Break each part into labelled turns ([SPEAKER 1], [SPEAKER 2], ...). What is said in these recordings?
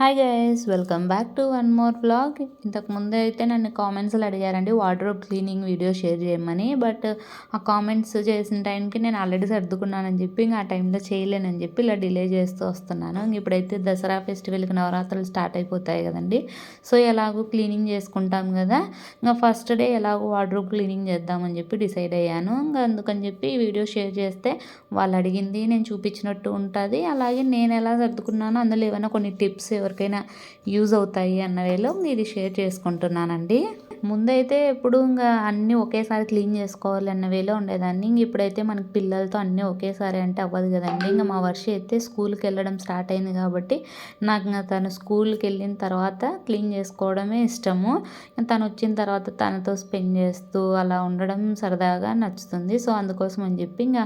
[SPEAKER 1] Hi guys, welcome back to one more vlog. ఇంతకు ముందు అయితే నన్ను కామెంట్స్లో అడిగారండి వార్డ్రోబ్ క్లీనింగ్ వీడియో షేర్ చేయమని. బట్ ఆ కామెంట్స్ చేసిన టైంకి నేను ఆల్రెడీ సర్దుకున్నానని చెప్పి ఇంకా ఆ టైంలో చేయలేనని చెప్పి ఇలా డిలే చేస్తూ వస్తున్నాను. ఇప్పుడైతే దసరా ఫెస్టివల్కి నవరాత్రులు స్టార్ట్ అయిపోతాయి కదండి. సో ఎలాగో క్లీనింగ్ చేసుకుంటాం కదా, ఇంకా ఫస్ట్ డే ఎలాగో వార్డ్రోబ్ క్లీనింగ్ చేద్దామని చెప్పి డిసైడ్ అయ్యాను. ఇంకా అందుకని చెప్పి ఈ వీడియో షేర్ చేస్తే వాళ్ళు అడిగింది నేను చూపించినట్టు ఉంటుంది. అలాగే నేను ఎలా సర్దుకున్నానో అందులో ఏమైనా కొన్ని టిప్స్ ఎవరికైనా యూజ్ అవుతాయి అన్న వేలో ఇది షేర్ చేసుకుంటున్నానండి. ముందైతే ఎప్పుడు ఇంకా అన్నీ ఒకేసారి క్లీన్ చేసుకోవాలి అన్న వేలో ఉండేదాన్ని. ఇంక ఇప్పుడైతే మనకి పిల్లలతో అన్నీ ఒకేసారి అంటే అవ్వదు కదండి. ఇంకా మా వర్ష అయితే స్కూల్కి వెళ్ళడం స్టార్ట్ అయింది కాబట్టి నాకు ఇంకా తను స్కూల్కి వెళ్ళిన తర్వాత క్లీన్ చేసుకోవడమే ఇష్టము. తను వచ్చిన తర్వాత తనతో స్పెండ్ చేస్తూ అలా ఉండడం సరదాగా నచ్చుతుంది. సో అందుకోసం అని చెప్పి ఇంకా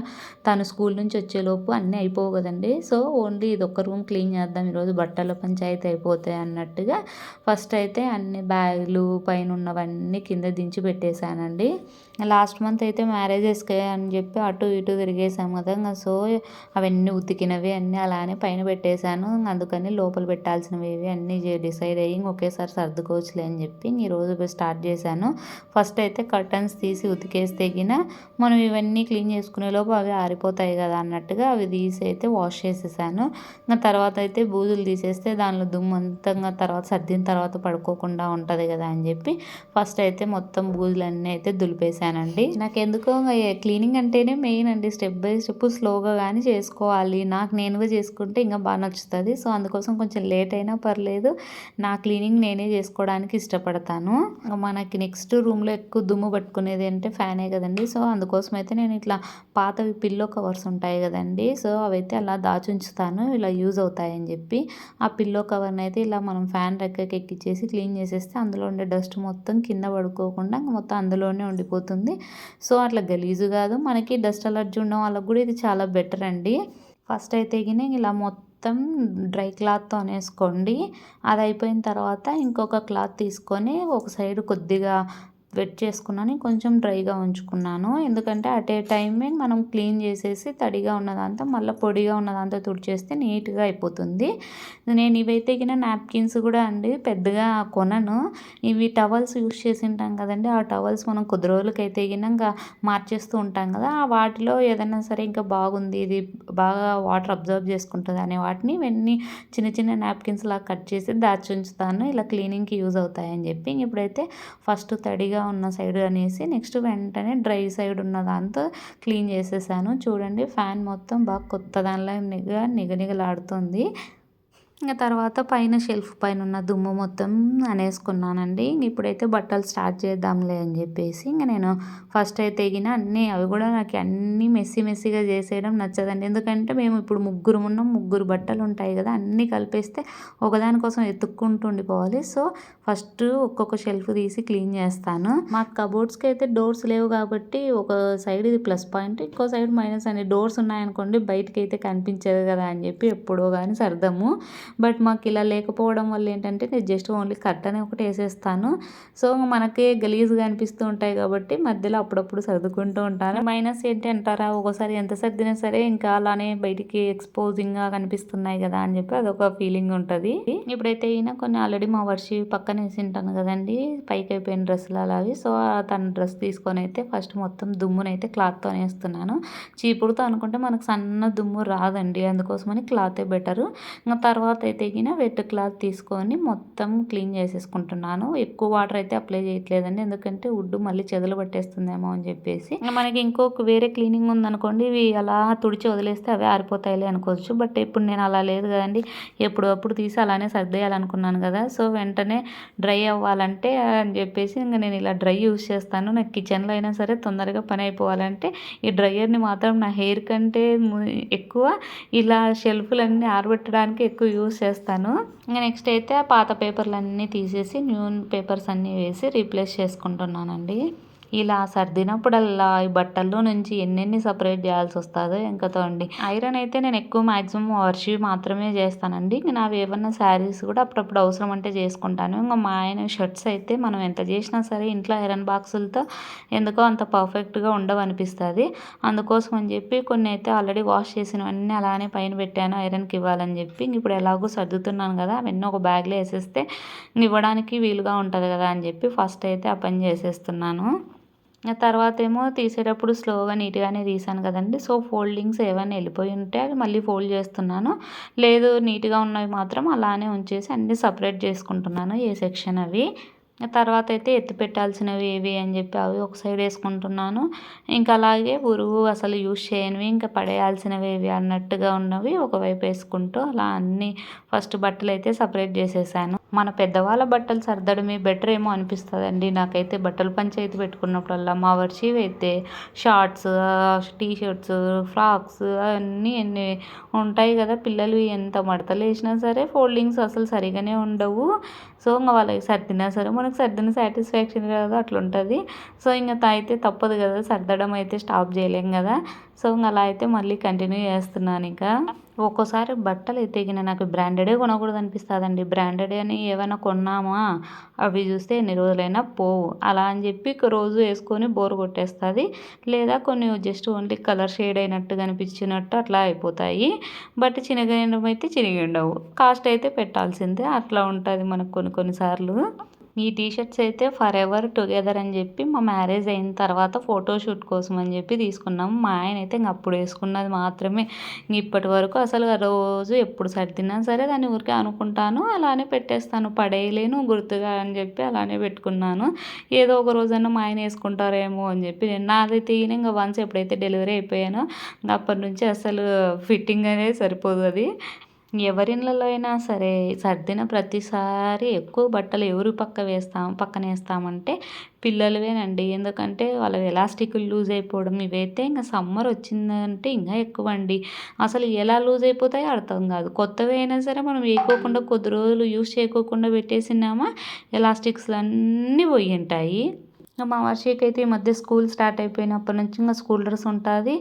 [SPEAKER 1] తను స్కూల్ నుంచి వచ్చేలోపు అన్నీ అయిపోవు కదండి. సో ఓన్లీ ఇది ఒక్క రూమ్ క్లీన్ చేద్దాం ఈరోజు బట్టల పంచాయతీ అయిపోతాయి అన్నట్టుగా ఫస్ట్ అయితే అన్ని బ్యాగులు పైన ఉన్నవన్నీ కింద దించి పెట్టేశానండి. లాస్ట్ మంత్ అయితే మ్యారేజెస్కి అని చెప్పి అటు ఇటు తిరిగేసాం కదా, ఇంకా సో అవన్నీ ఉతికినవి అన్నీ అలానే పైన పెట్టేశాను. అందుకని లోపల పెట్టాల్సినవి అన్నీ డిసైడ్ అయ్యి ఒకేసారి సర్దుకోవచ్చులే అని చెప్పి ఈరోజు స్టార్ట్ చేశాను. ఫస్ట్ అయితే కర్టన్స్ తీసి ఉతికేస్తే తెగిన మనం ఇవన్నీ క్లీన్ చేసుకునే లోపు అవి ఆరిపోతాయి కదా అన్నట్టుగా అవి తీసి అయితే వాష్ చేసేసాను. ఇంకా తర్వాత అయితే బూజులు తీసేస్తే దానిలో దుమ్ము అంతా తర్వాత సర్దిన తర్వాత పడుకోకుండా ఉంటుంది కదా అని చెప్పి ఫస్ట్ అయితే మొత్తం బూజులన్నీ అయితే దులిపేశానండి. నాకు ఎందుకో క్లీనింగ్ అంటేనే మెయిన్ అండి. స్టెప్ బై స్టెప్ స్లోగా కానీ చేసుకోవాలి. నాకు నేనుగా చేసుకుంటే ఇంకా బాగా నచ్చుతుంది. సో అందుకోసం కొంచెం లేట్ అయినా పర్లేదు, నా క్లీనింగ్ నేనే చేసుకోవడానికి ఇష్టపడతాను. మనకి నెక్స్ట్ రూమ్లో ఎక్కువ దుమ్ము పట్టుకునేది అంటే ఫ్యానే కదండి. సో అందుకోసం అయితే నేను ఇట్లా పాతవి పిల్లో కవర్స్ ఉంటాయి కదండి, సో అవైతే అలా దాచుంచుతాను, ఇలా యూజ్ అవుతాయని చెప్పి. ఆ పిల్లో కవర్ని అయితే ఇలా మనం ఫ్యాన్ రెక్కకి ఎక్కిచ్చేసి క్లీన్ చేసేస్తే అందులో ఉండే డస్ట్ మొత్తం కింద పడుకోకుండా మొత్తం అందులోనే ఉండిపోతుంది. సో అట్లా గలీజు కాదు, మనకి డస్ట్ అలర్జీ ఉన్న వాళ్ళకి కూడా ఇది చాలా బెటర్ అండి. ఫస్ట్ అయితే ఇలా మొత్తం డ్రై క్లాత్తో అనేసుకోండి. అది అయిపోయిన తర్వాత ఇంకొక క్లాత్ తీసుకొని ఒక సైడ్ కొద్దిగా వెట్ చేసుకున్నాను, కొంచెం డ్రైగా ఉంచుకున్నాను. ఎందుకంటే అట్ ఏ టైమే మనం క్లీన్ చేసేసి తడిగా ఉన్నదంతా మళ్ళీ పొడిగా ఉన్నదంతా తుడిచేస్తే నీట్గా అయిపోతుంది. నేను ఇవైతే నాప్కిన్స్ కూడా అండి పెద్దగా కొనను. ఇవి టవల్స్ యూస్ చేసి ఉంటాం కదండి, ఆ టవల్స్ మనం కొద్ది రోజులకైతే ఇంకా మార్చేస్తూ ఉంటాం కదా, ఆ వాటిలో ఏదైనా సరే ఇంకా బాగుంది ఇది బాగా వాటర్ అబ్జర్వ్ చేసుకుంటుంది అనే వాటిని ఇవన్నీ చిన్న చిన్న నాప్కిన్స్ లాగా కట్ చేసి దాచి ఉంచుతాను, ఇలా క్లీనింగ్కి యూజ్ అవుతాయని చెప్పి. ఇప్పుడైతే ఫస్ట్ తడిగా ఉన్న సైడ్ అనేసి నెక్స్ట్ వెంటనే డ్రై సైడ్ ఉన్న దాంతో క్లీన్ చేసేసాను. చూడండి ఫ్యాన్ మొత్తం బాగా కొత్త దానిలో నిగనిగలాడుతుంది. ఇంకా తర్వాత పైన షెల్ఫ్ పైన ఉన్న దుమ్ము మొత్తం అనేసుకున్నానండి. ఇప్పుడైతే బట్టలు స్టార్ట్ చేద్దాంలే అని చెప్పేసి ఇంకా నేను ఫస్ట్ అయితే అన్నీ అవి కూడా నాకు అన్నీ మెస్సీగా చేసేయడం నచ్చదండి. ఎందుకంటే మేము ఇప్పుడు ముగ్గురు బట్టలు ఉంటాయి కదా, అన్నీ కలిపేస్తే ఒకదానికోసం ఎత్తుక్కుంటూ ఉండిపోవాలి. సో ఫస్ట్ ఒక్కొక్క షెల్ఫ్ తీసి క్లీన్ చేస్తాను. మా కబోర్డ్స్కి అయితే డోర్స్ లేవు కాబట్టి ఒక సైడ్ ఇది ప్లస్ పాయింట్, ఇంకో సైడ్ మైనస్ అండి. డోర్స్ ఉన్నాయనుకోండి బయటకి అయితే కనిపించదు కదా అని చెప్పి ఎప్పుడో కానీ సర్దము. బట్ మాకు ఇలా లేకపోవడం వల్ల ఏంటంటే నేను జస్ట్ ఓన్లీ కర్టన్ ఒకటి వేసేస్తాను. సో మనకే గలీజ్గా అనిపిస్తూ ఉంటాయి కాబట్టి మధ్యలో అప్పుడప్పుడు సర్దుకుంటూ ఉంటాను. మైనస్ ఏంటి అంటారా, ఒకసారి ఎంత సర్దినా సరే ఇంకా అలానే బయటికి ఎక్స్పోజింగ్గా కనిపిస్తున్నాయి కదా అని చెప్పి అదొక ఫీలింగ్ ఉంటుంది. ఇప్పుడైతే కొన్ని ఆల్రెడీ మా వర్షి పక్కన వేసి ఉంటాను కదండి పైకి అయిపోయిన డ్రెస్సులు అలావి. సో తన డ్రెస్ తీసుకొని అయితే ఫస్ట్ మొత్తం దుమ్మునైతే క్లాత్తో వేస్తున్నాను. చీపుడుతో అనుకుంటే మనకు సన్న దుమ్ము రాదండి, అందుకోసమని క్లాతే బెటరు. ఇంకా తర్వాత అయితే వెట్ క్లాత్ తీసుకొని మొత్తం క్లీన్ చేసేసుకుంటున్నాను. ఎక్కువ వాటర్ అయితే అప్లై చేయట్లేదండి, ఎందుకంటే వుడ్ మళ్ళీ చెదలు పట్టేస్తుందేమో అని చెప్పేసి. మనకి ఇంకొక వేరే క్లీనింగ్ ఉందనుకోండి, ఇవి అలా తుడిచి వదిలేస్తే అవే ఆరిపోతాయిలే అనుకోవచ్చు. బట్ ఇప్పుడు నేను అలా లేదు కదండి, ఎప్పుడప్పుడు తీసి అలానే సర్దేయాలనుకున్నాను కదా, సో వెంటనే డ్రై అవ్వాలంటే అని చెప్పేసి ఇంకా నేను ఇలా డ్రై యూస్ చేస్తాను. నాకు కిచెన్లో అయినా సరే తొందరగా పని అయిపోవాలంటే ఈ డ్రైయర్ని మాత్రం నా హెయిర్ కంటే ఎక్కువ ఇలా షెల్ఫ్లన్నీ ఆరబెట్టడానికి ఎక్కువ యూస్ చేస్తాను. ఇంకా నెక్స్ట్ అయితే ఆ పాత పేపర్లు అన్నీ తీసేసి న్యూ పేపర్స్ అన్నీ వేసి రీప్లేస్ చేసుకుంటున్నానండి. ఇలా సర్దినప్పుడల్లా ఈ బట్టల్లో నుంచి ఎన్నెన్ని సపరేట్ చేయాల్సి వస్తుందో ఎంకతో అండి. ఐరన్ అయితే నేను ఎక్కువ మ్యాక్సిమం వర్షివి మాత్రమే చేస్తానండి. ఇంక నావి ఏమన్నా శారీస్ కూడా అప్పుడప్పుడు అవసరం అంటే చేసుకుంటాను. ఇంకా మా ఆయన షర్ట్స్ అయితే మనం ఎంత చేసినా సరే ఇంట్లో ఐరన్ బాక్సులతో ఎందుకో అంత పర్ఫెక్ట్గా ఉండవనిపిస్తుంది. అందుకోసం అని చెప్పి కొన్ని అయితే ఆల్రెడీ వాష్ చేసినవన్నీ అలానే పైన పెట్టాను ఐరన్కి ఇవ్వాలని చెప్పి. ఇప్పుడు ఎలాగో సర్దుతున్నాను కదా, అవన్నీ ఒక బ్యాగ్లో వేసేస్తే ఇవ్వడానికి వీలుగా ఉంటుంది కదా అని చెప్పి ఫస్ట్ అయితే ఆ పని చేసేస్తున్నాను. తర్వాత ఏమో తీసేటప్పుడు స్లోగా నీట్గానే తీసాను కదండి. సో ఫోల్డింగ్స్ ఏమైనా వెళ్ళిపోయి ఉంటే అవి మళ్ళీ ఫోల్డ్ చేస్తున్నాను. లేదు నీట్గా ఉన్నవి మాత్రం అలానే ఉంచేసి అన్నీ సపరేట్ చేసుకుంటున్నాను ఏ సెక్షన్ అవి. తర్వాత అయితే ఎత్తి పెట్టాల్సినవి ఏవి అని చెప్పి అవి ఒక సైడ్ వేసుకుంటున్నాను. ఇంకా అలాగే పురుగు అసలు యూజ్ చేయనివి ఇంకా పడేయాల్సినవి ఏవి అన్నట్టుగా ఉన్నవి ఒకవైపు వేసుకుంటూ అలా అన్నీ ఫస్ట్ బట్టలు అయితే సపరేట్ చేసేసాను. మన పెద్దవాళ్ళ బట్టలు సర్దడమే బెటర్ ఏమో అనిపిస్తుందండి నాకైతే. బట్టలు పంచాయతీ పెట్టుకున్నప్పుడల్లా మా వర్షివి అయితే షార్ట్స్, టీషర్ట్స్, ఫ్రాక్స్ అన్నీ ఎన్ని ఉంటాయి కదా పిల్లలు. ఎంత మడతలు వేసినా సరే ఫోల్డింగ్స్ అసలు సరిగానే ఉండవు. సో ఇంకా వాళ్ళకి సర్దినా సరే మనకు సర్దిన సాటిస్ఫాక్షన్ కదా అట్లా ఉంటుంది. సో ఇంకా అయితే తప్పదు కదా, సర్దడం అయితే స్టాప్ చేయలేం కదా. సో ఇంకా అలా అయితే మళ్ళీ కంటిన్యూ చేస్తున్నాను. ఇంకా ఒక్కోసారి బట్టలు అయితే నాకు బ్రాండెడే కొనకూడదు అనిపిస్తుందండి. బ్రాండెడ్ అని ఏమైనా కొన్నామా అవి చూస్తే ఎన్ని రోజులైనా పోవు. అలా అని చెప్పి రోజు వేసుకొని బోర్ కొట్టేస్తుంది. లేదా కొన్ని జస్ట్ ఓన్లీ కలర్ షేడ్ అయినట్టు కనిపించినట్టు అట్లా అయిపోతాయి. బట్ చినిగినవి అయితే చినిగి ఉండవు, కాస్ట్ అయితే పెట్టాల్సిందే. అట్లా ఉంటుంది మనకు కొన్నిసార్లు. ఈ టీషర్ట్స్ అయితే ఫర్ ఎవర్ టుగెదర్ అని చెప్పి మా మ్యారేజ్ అయిన తర్వాత ఫోటోషూట్ కోసం అని చెప్పి తీసుకున్నాము. మా ఆయన అయితే ఇంక అప్పుడు వేసుకున్నది మాత్రమే. ఇప్పటి వరకు అసలు రోజు ఎప్పుడు సర్దినా సరే దాన్ని ఊరికే అనుకుంటాను, అలానే పెట్టేస్తాను, పడేయలేను గుర్తుగా అని చెప్పి అలానే పెట్టుకున్నాను. ఏదో ఒక రోజన్నా మా ఆయన వేసుకుంటారేమో అని చెప్పి నేను నాదైతే ఇంకా వన్స్ ఎప్పుడైతే డెలివరీ అయిపోయానో అప్పటి నుంచి అసలు ఫిట్టింగ్ అనేది సరిపోదు. అది ఎవరిళ్ళలో అయినా సరే సర్దిన ప్రతిసారి ఎక్కువ బట్టలు ఎవరు పక్కన వేస్తామంటే పిల్లలవేనండి. ఎందుకంటే వాళ్ళ ఎలాస్టిక్లు లూజ్ అయిపోవడం ఇవైతే ఇంకా సమ్మర్ వచ్చిందంటే ఇంకా ఎక్కువ అండి. అసలు ఎలా లూజ్ అయిపోతాయో అర్థం కాదు. కొత్తవి అయినా సరే మనం వేయకోకుండా కొద్ది రోజులు యూస్ చేయకోకుండా పెట్టేసినామా ఎలాస్టిక్స్లు అన్నీ పోయి ఉంటాయి. మా వర్షికి అయితే ఈ మధ్య స్కూల్ స్టార్ట్ అయిపోయినప్పటి నుంచి ఇంకా స్కూల్ డ్రెస్ ఉంటుంది.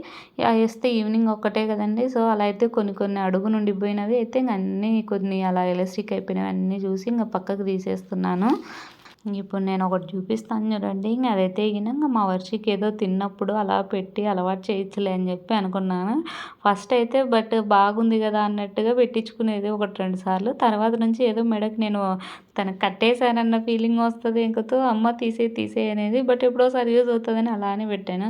[SPEAKER 1] వేస్తే ఈవినింగ్ ఒక్కటే కదండి. సో అలా అయితే కొన్ని అడుగు నుండిపోయినవి అయితే ఇంక అన్నీ కొన్ని అలా ఎలాస్టిక్ అయిపోయినవి అన్నీ చూసి ఇంకా పక్కకు తీసేస్తున్నాను. ఇప్పుడు నేను ఒకటి చూపిస్తాను చూడండి. ఇంక అదైతే ఇంకా మా వర్షికి ఏదో తిన్నప్పుడు అలా పెట్టి అలవాటు చేయొచ్చులే అని చెప్పి అనుకున్నాను ఫస్ట్ అయితే. బట్ బాగుంది కదా అన్నట్టుగా పెట్టించుకునేది 1-2 సార్లు. తర్వాత నుంచి ఏదో మెడకి నేను తనకు కట్టేశానన్న ఫీలింగ్ వస్తుంది. ఇంకతో అమ్మ తీసేయి అనేది. బట్ ఎప్పుడోసారి యూజ్ అవుతుందని అలానే పెట్టాను.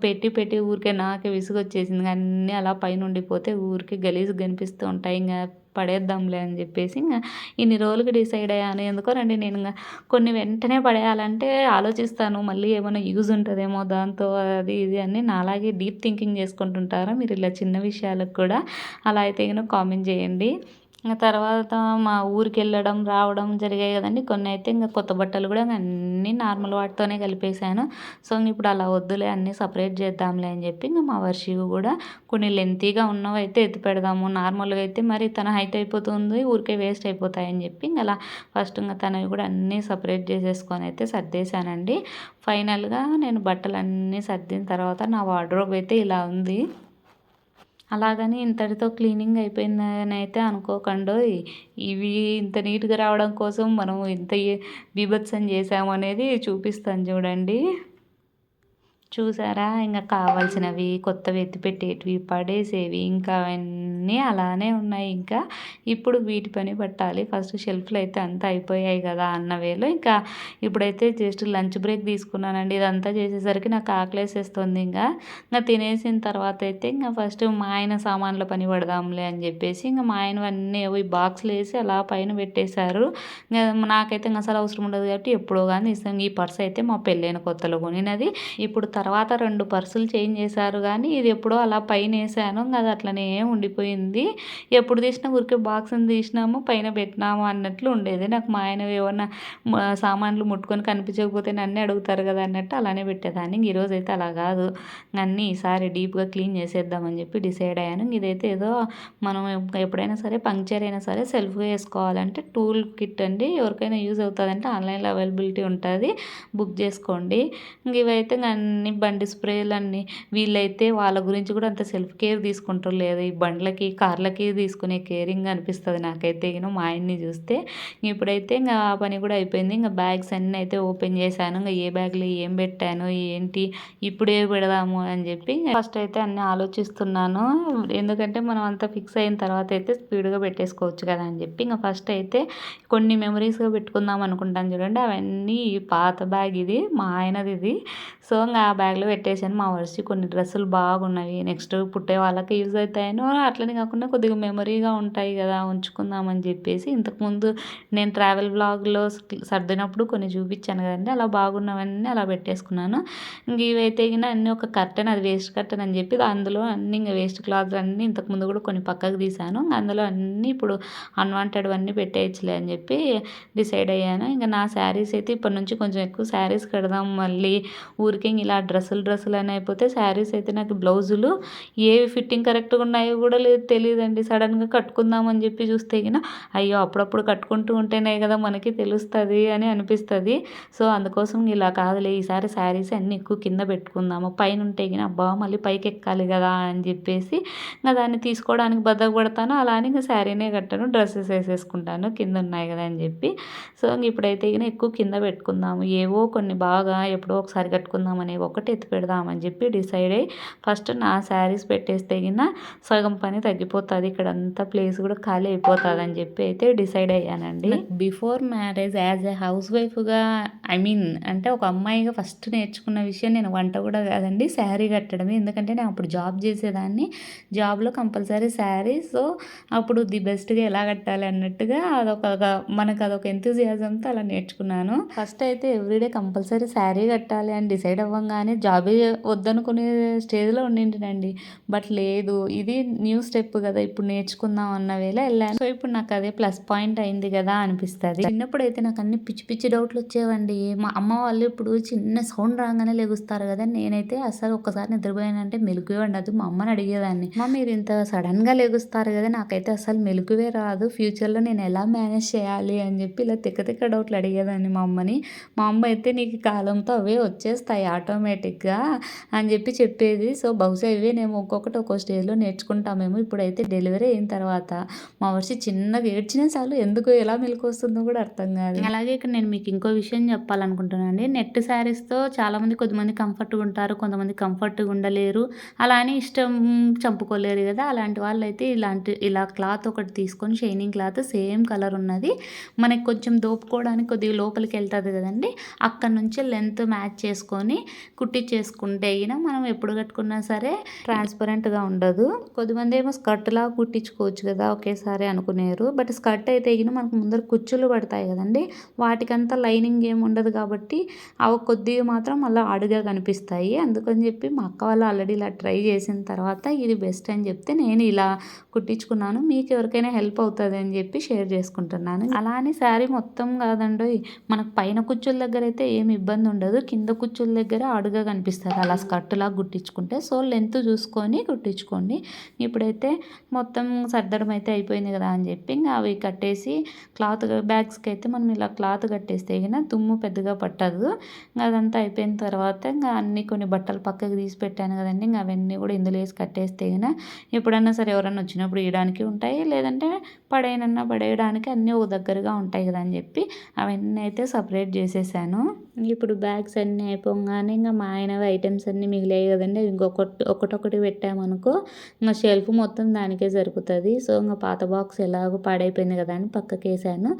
[SPEAKER 1] పెట్టి ఊరికే నాకే విసుగొచ్చేసింది. అన్నీ అలా పైన ఉండిపోతే ఊరికే గలీజ్గా కనిపిస్తూ ఉంటాయి. ఇంకా పడేద్దాంలే అని చెప్పేసి ఇంకా ఇన్ని రోజులకి డిసైడ్ అయ్యాను. ఎందుకోనండి నేను ఇంకా కొన్ని వెంటనే పడేయాలంటే ఆలోచిస్తాను, మళ్ళీ ఏమైనా యూజ్ ఉంటుందేమో దాంతో అది ఇది అని. నాలాగే డీప్ థింకింగ్ చేసుకుంటుంటారా మీరు ఇలా చిన్న విషయాలకు కూడా? అలా అయితే కామెంట్ చేయండి. తర్వాత మా ఊరికి వెళ్ళడం రావడం జరిగాయి కదండి. కొన్ని అయితే ఇంకా కొత్త బట్టలు కూడా అన్నీ నార్మల్ వాటితోనే కలిపేసాను. సో ఇప్పుడు అలా వద్దులే అన్నీ సపరేట్ చేద్దాంలే అని చెప్పి ఇంకా మా వర్షివి కూడా కొన్ని లెంతీగా ఉన్నవి అయితే ఎత్తి పెడదాము, నార్మల్గా అయితే మరి తన హైట్ అయిపోతుంది ఊరికే వేస్ట్ అయిపోతాయని చెప్పి ఇంకా అలా ఫస్ట్ ఇంకా తనవి కూడా అన్నీ సపరేట్ చేసేసుకొని అయితే సర్దేశానండి. ఫైనల్గా నేను బట్టలు అన్నీ సర్దిన తర్వాత నా వార్డ్రోబ్ అయితే ఇలా ఉంది. అలాగని ఇంతటితో క్లీనింగ్ అయిపోయిందని అయితే అనుకోకండోయ్. ఇవి ఇంత నీట్గా రావడం కోసం మనం ఇంత బీభత్సం చేసాము అనేది చూపిస్తాను చూడండి. చూసారా ఇంకా కావాల్సినవి కొత్తవి ఎత్తిపెట్టేటివి పడేసేవి ఇంకా అవన్నీ అలానే ఉన్నాయి. ఇంకా ఇప్పుడు వీటి పని పట్టాలి. ఫస్ట్ షెల్ఫ్లు అయితే అంతా అయిపోయాయి కదా అన్న వేలో ఇంకా ఇప్పుడైతే జస్ట్ లంచ్ బ్రేక్ తీసుకున్నానండి. ఇదంతా చేసేసరికి నాకు ఆకలేసేస్తుంది. ఇంకా తినేసిన తర్వాత అయితే ఇంకా ఫస్ట్ మా ఆయన సామాన్ల పని పడదాంలే అని చెప్పేసి ఇంకా మా ఆయనవన్నీ ఈ బాక్స్లు వేసి అలా పైన పెట్టేశారు. నాకైతే ఇంకా అసలు అవసరం ఉండదు కాబట్టి ఎప్పుడో కానీ ఇస్తాం. ఈ పర్స్ అయితే మా పెళ్ళైన కొత్తలో కొనినది. ఇప్పుడు తర్వాత 2 పర్సులు చేంజ్ చేశారు కానీ ఇది ఎప్పుడో అలా పైనేసాను. అది అట్లనే ఉండిపోయింది. ఎప్పుడు తీసినా ఊరికే బాక్స్‌ని తీసినాము, పైన పెట్టినాము అన్నట్లు ఉండేది. నాకు మా ఆయన ఏమన్నా సామాన్లు ముట్టుకొని కనిపించకపోతే నన్నే అడుగుతారు కదా అన్నట్టు అలానే పెట్టేదాన్ని. ఈరోజైతే అలా కాదు. అన్నీ ఈసారి డీప్‌గా క్లీన్ చేసేద్దామని చెప్పి డిసైడ్ అయ్యాను. ఇదైతే ఏదో మనం ఎప్పుడైనా సరే పంక్చర్ అయినా సరే సెల్ఫ్‌గా వేసుకోవాలంటే టూల్ కిట్ అండి. ఎవరికైనా యూజ్ అవుతుందంటే ఆన్‌లైన్‌లో అవైలబిలిటీ ఉంటుంది. బుక్ చేసుకోండి. ఇవైతే అన్ని బండి స్ప్రేలు అన్నీ వీళ్ళైతే వాళ్ళ గురించి కూడా అంత సెల్ఫ్ కేర్ తీసుకుంటారు లేదు. ఈ బండ్లకి కార్లకి తీసుకునే కేరింగ్ అనిపిస్తుంది నాకైతే మా ఆయన్ని చూస్తే. ఇప్పుడైతే ఆ పని కూడా అయిపోయింది. బ్యాగ్స్ అన్నీ అయితే ఓపెన్ చేశాను. ఏ బ్యాగ్లో ఏం పెట్టాను ఏంటి ఇప్పుడు ఏ పెడదాము అని చెప్పి ఫస్ట్ అయితే అన్నీ ఆలోచిస్తున్నాను. ఎందుకంటే మనం అంతా ఫిక్స్ అయిన తర్వాత అయితే స్పీడ్గా పెట్టేసుకోవచ్చు కదా అని చెప్పి ఫస్ట్ అయితే కొన్ని మెమరీస్గా పెట్టుకుందాం అనుకుంటాను చూడండి. అవన్నీ పాత బ్యాగ్ ఇది మా ఆయనది ఇది. సో ఆ బ్యాగ్లో పెట్టేసాను. మా వర్షి కొన్ని డ్రెస్సులు బాగున్నాయి. నెక్స్ట్ పుట్టే వాళ్ళకి యూజ్ అవుతాయను. అట్లనే కాకుండా కొద్దిగా మెమరీగా ఉంటాయి కదా ఉంచుకుందామని చెప్పేసి ఇంతకుముందు నేను ట్రావెల్ బ్లాగ్లో సర్దినప్పుడు కొన్ని చూపించాను కదండి. అలా బాగున్నవన్నీ అలా పెట్టేసుకున్నాను. ఇవైతే అన్నీ ఒక కర్టెన్, అది వేస్ట్ కర్టెన్ అని చెప్పి అందులో అన్నీ వేస్ట్ క్లాత్లు అన్నీ ఇంతకుముందు కూడా కొన్ని పక్కకు తీసాను. అందులో అన్నీ ఇప్పుడు అన్వాంటెడ్వన్నీ పెట్టేయచ్చులే అని చెప్పి డిసైడ్ అయ్యాను. నా శారీస్ అయితే ఇప్పటి నుంచి కొంచెం ఎక్కువ శారీస్ కడదాం. మళ్ళీ ఊరికే ఇలా డ్రెస్సులు అని అయిపోతే శారీస్ అయితే నాకు బ్లౌజులు ఏవి ఫిట్టింగ్ కరెక్ట్గా ఉన్నాయో కూడా లేదు తెలియదండి. సడన్గా కట్టుకుందామని చెప్పి చూస్తే అయ్యో అప్పుడప్పుడు కట్టుకుంటూ ఉంటేనే కదా మనకి తెలుస్తుంది అని అనిపిస్తుంది. సో అందుకోసం ఇలా కాదులే ఈసారి శారీస్ అన్నీ ఎక్కువ కింద పెట్టుకుందాము. పైన ఉంటే అబ్బా మళ్ళీ పైకి ఎక్కాలి కదా అని చెప్పేసి దాన్ని తీసుకోవడానికి బద్దకపడతాను. అలా అని శారీనే కట్టను, డ్రెస్సెస్ వేసేసుకుంటాను కింద ఉన్నాయి కదా అని చెప్పి. సో ఇప్పుడైతే ఎక్కువ కింద పెట్టుకుందాము. ఏవో కొన్ని బాగా ఎప్పుడో ఒకసారి కట్టుకుందాం అనేవి ఒకటి ఎత్తి పెడదామని చెప్పి డిసైడ్ అయ్యి ఫస్ట్ నా శారీస్ పెట్టేస్తే సగం పని తగ్గిపోతుంది. ఇక్కడ అంతా ప్లేస్ కూడా ఖాళీ అయిపోతుంది అని చెప్పి అయితే డిసైడ్ అయ్యానండి. Before marriage as a house వైఫ్గా అంటే ఒక అమ్మాయిగా ఫస్ట్ నేర్చుకున్న విషయం నేను వంట కూడా కాదండి, శారీ కట్టడమే. ఎందుకంటే నేను అప్పుడు జాబ్ చేసేదాన్ని. జాబ్లో కంపల్సరీ శారీ. సో అప్పుడు ది బెస్ట్గా ఎలా కట్టాలి అన్నట్టుగా మనకు అదొక ఎంతూజియాజంతో అలా నేర్చుకున్నాను. ఫస్ట్ అయితే ఎవ్రీడే కంపల్సరీ శారీ కట్టాలి అని డిసైడ్ అవ్వగానే జాబే వద్దనుకునే స్టేజ్లో ఉండింటినండి. బట్ లేదు, ఇది న్యూ స్టెప్ కదా, ఇప్పుడు నేర్చుకుందాం అన్న వేళ వెళ్ళాను. సో ఇప్పుడు నాకు అదే ప్లస్ పాయింట్ అయింది కదా అనిపిస్తుంది. చిన్నప్పుడు అయితే నాకు అన్ని పిచ్చి పిచ్చి డౌట్లు వచ్చేవండి. మా అమ్మ వాళ్ళు ఇప్పుడు చిన్న సౌండ్ రాగానే లెగుస్తారు కదా, నేనైతే అసలు ఒక్కసారి నిద్రపోయానంటే మెలుకువే ఉండదు. మా అమ్మని అడిగేదాన్ని, అమ్మ మీరు ఇంత సడన్గా లెగుస్తారు కదా, నాకైతే అసలు మెలుకువే రాదు, ఫ్యూచర్లో నేను ఎలా మేనేజ్ చేయాలి అని చెప్పి ఇలా తిక్క డౌట్లు అడిగేదాన్ని మా అమ్మని. మా అమ్మ అయితే నీకు కాలంతో అవే వచ్చేస్తాయి ఆటోమేటిక్గా అని చెప్పేది. సో బహుశా ఇవే నేను ఒక్కొక్కటి ఒక్కో స్టేజ్లో నేర్చుకుంటామేమో. ఇప్పుడైతే డెలివరీ అయిన తర్వాత మా వర్షి చిన్నగా ఏడ్చినా చాలు ఎందుకు ఎలా మెలకు వస్తుందో కూడా అర్థం కాదు. అలాగే ఇక్కడ నేను మీకు ఇంకో విషయం చెప్పాలనుకుంటున్నాను అండి. నెట్ శారీస్తో చాలామంది కొద్దిమంది కంఫర్ట్గా ఉంటారు, కొంతమంది కంఫర్ట్గా ఉండలేరు, అలా అని ఇష్టం చంపుకోలేరు కదా. అలాంటి వాళ్ళు అయితే ఇలా క్లాత్ ఒకటి తీసుకొని షైనింగ్ క్లాత్ సేమ్ కలర్ ఉన్నది మనకి కొంచెం దోపుకోవడానికి కొద్దిగా లోపలికి వెళ్తుంది కదండి, అక్కడ నుంచి లెంత్ మ్యాచ్ చేసుకొని కుట్టించేసుకుంటే మనం ఎప్పుడు కట్టుకున్నా సరే ట్రాన్స్పరెంట్గా ఉండదు. కొద్దిమంది ఏమో స్కర్ట్లా కుట్టించుకోవచ్చు కదా ఒకేసారి అనుకునేరు. బట్ స్కర్ట్ అయితే మనకు ముందర కుచ్చులు పడతాయి కదండి, వాటికంతా లైనింగ్ ఏమి ఉండదు కాబట్టి అవి కొద్దిగా మాత్రం అలా ఆడుగా కనిపిస్తాయి. అందుకని చెప్పి మా అక్క వాళ్ళు ఆల్రెడీ ఇలా ట్రై చేసిన తర్వాత ఇది బెస్ట్ అని చెప్తే నేను ఇలా కుట్టించుకున్నాను. మీకు ఎవరికైనా హెల్ప్ అవుతుంది అని చెప్పి షేర్ చేసుకుంటున్నాను. అలా అని శారీ మొత్తం కాదండి, మనకు పైన కుచ్చుల దగ్గర అయితే ఏమి ఇబ్బంది ఉండదు, కింద కుచ్చుల దగ్గర అడుగా కనిపిస్తుంది అలా స్కర్ట్లా కుట్టించుకుంటే. సో లెంత్ చూసుకొని కుట్టించుకోండి. ఇప్పుడైతే మొత్తం సర్దడం అయితే అయిపోయింది కదా అని చెప్పి అవి కట్టేసి క్లాత్ బ్యాగ్స్కి అయితే మనం ఇలా క్లాత్ కట్టేస్తే దుమ్ము పెద్దగా పట్టదు. అదంతా అయిపోయిన తర్వాత అన్నీ కొన్ని బట్టలు పక్కకు తీసి పెట్టాను కదండి, అవన్నీ కూడా ఇందులో వేసి కట్టేస్తే ఎప్పుడన్నా సరే ఎవరన్నా వచ్చినప్పుడు వేయడానికి ఉంటాయి, లేదంటే పడేయడానికి అన్నీ ఒక దగ్గరగా ఉంటాయి కదా అని చెప్పి అవన్నీ అయితే సపరేట్ చేసేసాను. ఇప్పుడు బ్యాగ్స్ అన్నీ అయిపోగానే మా ఆయనవి ఐటమ్స్ అన్నీ మిగిలాయి కదండి, ఒకటొకటి పెట్టామనుకో షెల్ఫ్ మొత్తం దానికే సరిపోతుంది. సో పాత బాక్స్ ఎలాగో పాడైపోయింది కదా అని పక్కకి వేసాను.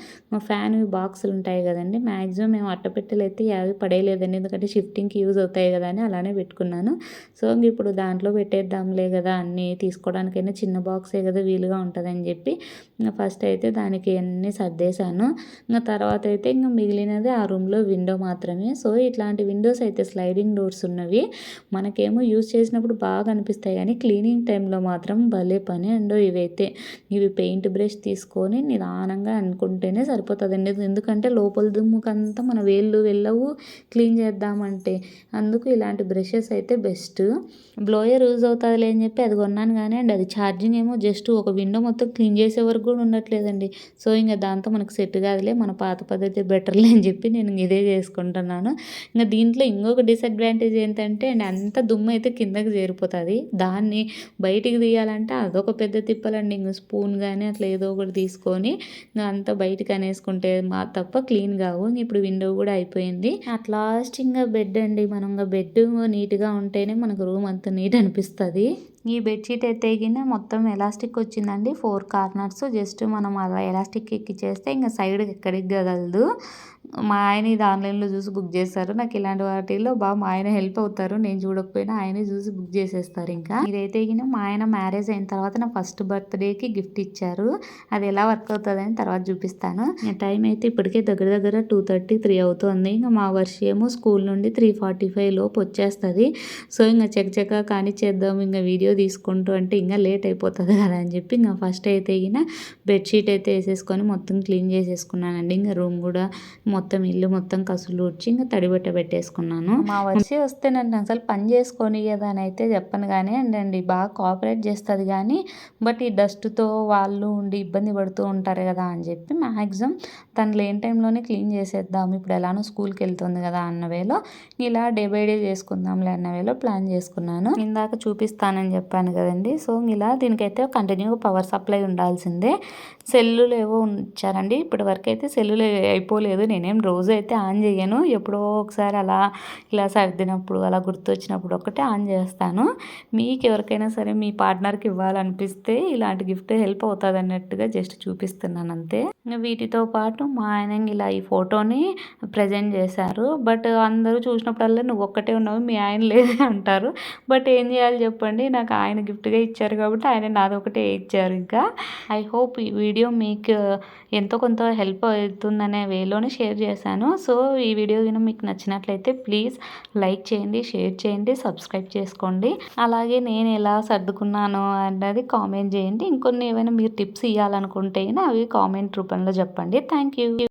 [SPEAKER 1] ఫ్యాన్ బాక్సులు ఉంటాయి కదండి, మ్యాక్సిమం మేము అట్టపెట్టెలు అయితే యావి పడేయలేదండి, ఎందుకంటే షిఫ్టింగ్కి యూజ్ అవుతాయి కదా అని అలానే పెట్టుకున్నాను. సో ఇప్పుడు దాంట్లో పెట్టేద్దాంలే కదా, అన్నీ తీసుకోవడానికైనా చిన్న బాక్సే కదా వీలుగా ఉంటుందని చెప్పి ఫస్ట్ అయితే దానికి అన్నీ సర్దేశాను. తర్వాత అయితే మిగిలినది ఆ రూమ్లో విండో మాత్రమే. సో ఇట్లాంటి విండోస్ అయితే స్లైడింగ్ స్లైడింగ్ డోర్స్ ఉన్నవి. మనకేమో యూజ్ చేసినప్పుడు బాగా అనిపిస్తాయి కానీ క్లీనింగ్ టైంలో మాత్రం భలే పని అండో ఇవైతే. ఇవి పెయింట్ బ్రష్ తీసుకొని నిదానంగా అనుకుంటేనే సరిపోతుందండి. ఎందుకంటే లోపల దుమ్ముకంతా మన వేళ్ళు వెళ్ళవు క్లీన్ చేద్దామంటే. అందుకు ఇలాంటి బ్రషెస్ అయితే బెస్ట్. బ్లోయర్ యూజ్ అవుతుందిలే అని చెప్పి అది కొన్నాను కానీ అండి అది ఛార్జింగ్ ఏమో జస్ట్ ఒక విండో మొత్తం క్లీన్ చేసే వరకు కూడా ఉండట్లేదండి. సో ఇంకా దాంతో మనకు సెట్ కాదులే, మన పాత పద్ధతి బెటర్లే అని చెప్పి నేను ఇదే చేసుకుంటున్నాను. ఇంకా దీంట్లో ఇంకొక డిసడ్వాంటేజ్ ఏంటంటే అండి అంత దుమ్ము అయితే కిందకి చేరిపోతుంది. దాన్ని బయటికి తీయాలంటే అదొక పెద్ద తిప్పలండి. ఇంక స్పూన్ కానీ అట్లా ఏదో ఒకటి తీసుకొని ఇంకా అంతా బయటకు అనేసుకుంటే తప్ప క్లీన్ కావు. ఇప్పుడు విండో కూడా అయిపోయింది. అట్ లాస్ట్ ఇంకా బెడ్ అండి. మనం ఇంకా బెడ్ నీట్గా ఉంటేనే మనకు రూమ్ అంత నీట్ అనిపిస్తుంది. ఈ బెడ్షీట్ అయితే మొత్తం ఎలాస్టిక్ వచ్చిందండి 4 కార్నర్స్. జస్ట్ మనం అలా ఎలాస్టిక్ ఎక్కిచ్చేస్తే ఇంకా సైడ్ ఎక్కడికి కదలదు. మా ఆయన ఇది ఆన్లైన్లో చూసి బుక్ చేస్తారు. నాకు ఇలాంటి వాటిల్లో బాగా మా ఆయన హెల్ప్ అవుతారు. నేను చూడకపోయినా ఆయనే చూసి బుక్ చేసేస్తారు. ఇంకా ఇదైతే మా ఆయన మ్యారేజ్ అయిన తర్వాత నా ఫస్ట్ బర్త్డేకి గిఫ్ట్ ఇచ్చారు. అది ఎలా వర్క్ అవుతుంది అని తర్వాత చూపిస్తాను. టైం అయితే ఇప్పటికే దగ్గర 2:30, 3 అవుతుంది. ఇంకా మా వర్షి ఏమో స్కూల్ నుండి 3:45 లోపు వచ్చేస్తుంది. సో ఇంకా చకచకా కానీ చేద్దాం ఇంకా వీడియో తీసుకుంటూ అంటే ఇంకా లేట్ అయిపోతుంది కదా అని చెప్పి ఇంకా ఫస్ట్ అయితే బెడ్షీట్ అయితే వేసేసుకొని మొత్తం క్లీన్ చేసేసుకున్నానండి. ఇంకా రూమ్ కూడా మొత్తం ఇల్లు మొత్తం కసులు ఊడ్చి ఇంకా తడిబట్ట పెట్టేసుకున్నాను. మా వర్షి వస్తే నన్ను అసలు పని చేసుకొని కదా అని అయితే చెప్పను కానీ అండి బాగా కోఆపరేట్ చేస్తుంది కానీ బట్ ఈ డస్ట్తో వాళ్ళు ఉండి ఇబ్బంది పడుతూ ఉంటారు కదా అని చెప్పి మ్యాక్సిమం తను లేని టైంలోనే క్లీన్ చేసేద్దాం, ఇప్పుడు ఎలానో స్కూల్కి వెళ్తుంది కదా అన్న వేలో ఇలా డే బై డే చేసుకుందాంలే అన్న వేలో ప్లాన్ చేసుకున్నాను. ఇందాక చూపిస్తానని చెప్పాను కదండి. సో ఇలా దీనికైతే కంటిన్యూగా పవర్ సప్లై ఉండాల్సిందే. సెల్లులు ఏవో ఉంచారండి. ఇప్పటి వరకు అయితే సెల్లులు అయిపోలేదు. నేనేం రోజు అయితే ఆన్ చేయను. ఎప్పుడో ఒకసారి అలా ఇలా సర్దినప్పుడు అలా గుర్తొచ్చినప్పుడు ఒకటే ఆన్ చేస్తాను. మీకు ఎవరికైనా సరే మీ పార్ట్నర్కి ఇవ్వాలనిపిస్తే ఇలాంటి గిఫ్ట్ హెల్ప్ అవుతుంది అన్నట్టుగా జస్ట్ చూపిస్తున్నాను అంతే. వీటితో పాటు మా ఆయన ఇలా ఈ ఫోటోని ప్రజెంట్ చేశారు. బట్ అందరూ చూసినప్పుడల్లా నువ్వు ఒక్కటే ఉన్నావు మీ ఆయన లేదే అంటారు. బట్ ఏం చేయాలి చెప్పండి, నాకు ఆయన గిఫ్ట్గా ఇచ్చారు కాబట్టి ఆయన నాది ఒకటే ఇచ్చారు. ఇంకా ఐ హోప్ ఈ వీడియో మీకు ఎంతో కొంత హెల్ప్ అవుతుందనే వేలోనే షేర్ చేశాను. సో ఈ వీడియో మీకు నచ్చినట్లయితే ప్లీజ్ లైక్ చేయండి, షేర్ చేయండి, సబ్స్క్రైబ్ చేసుకోండి. అలాగే నేను ఎలా సర్దుకున్నాను అన్నది కామెంట్ చేయండి. ఇంకొన్ని ఏమైనా మీరు టిప్స్ ఇవ్వాలనుకుంటే అవి కామెంట్ రూపంలో చెప్పండి. Thank you.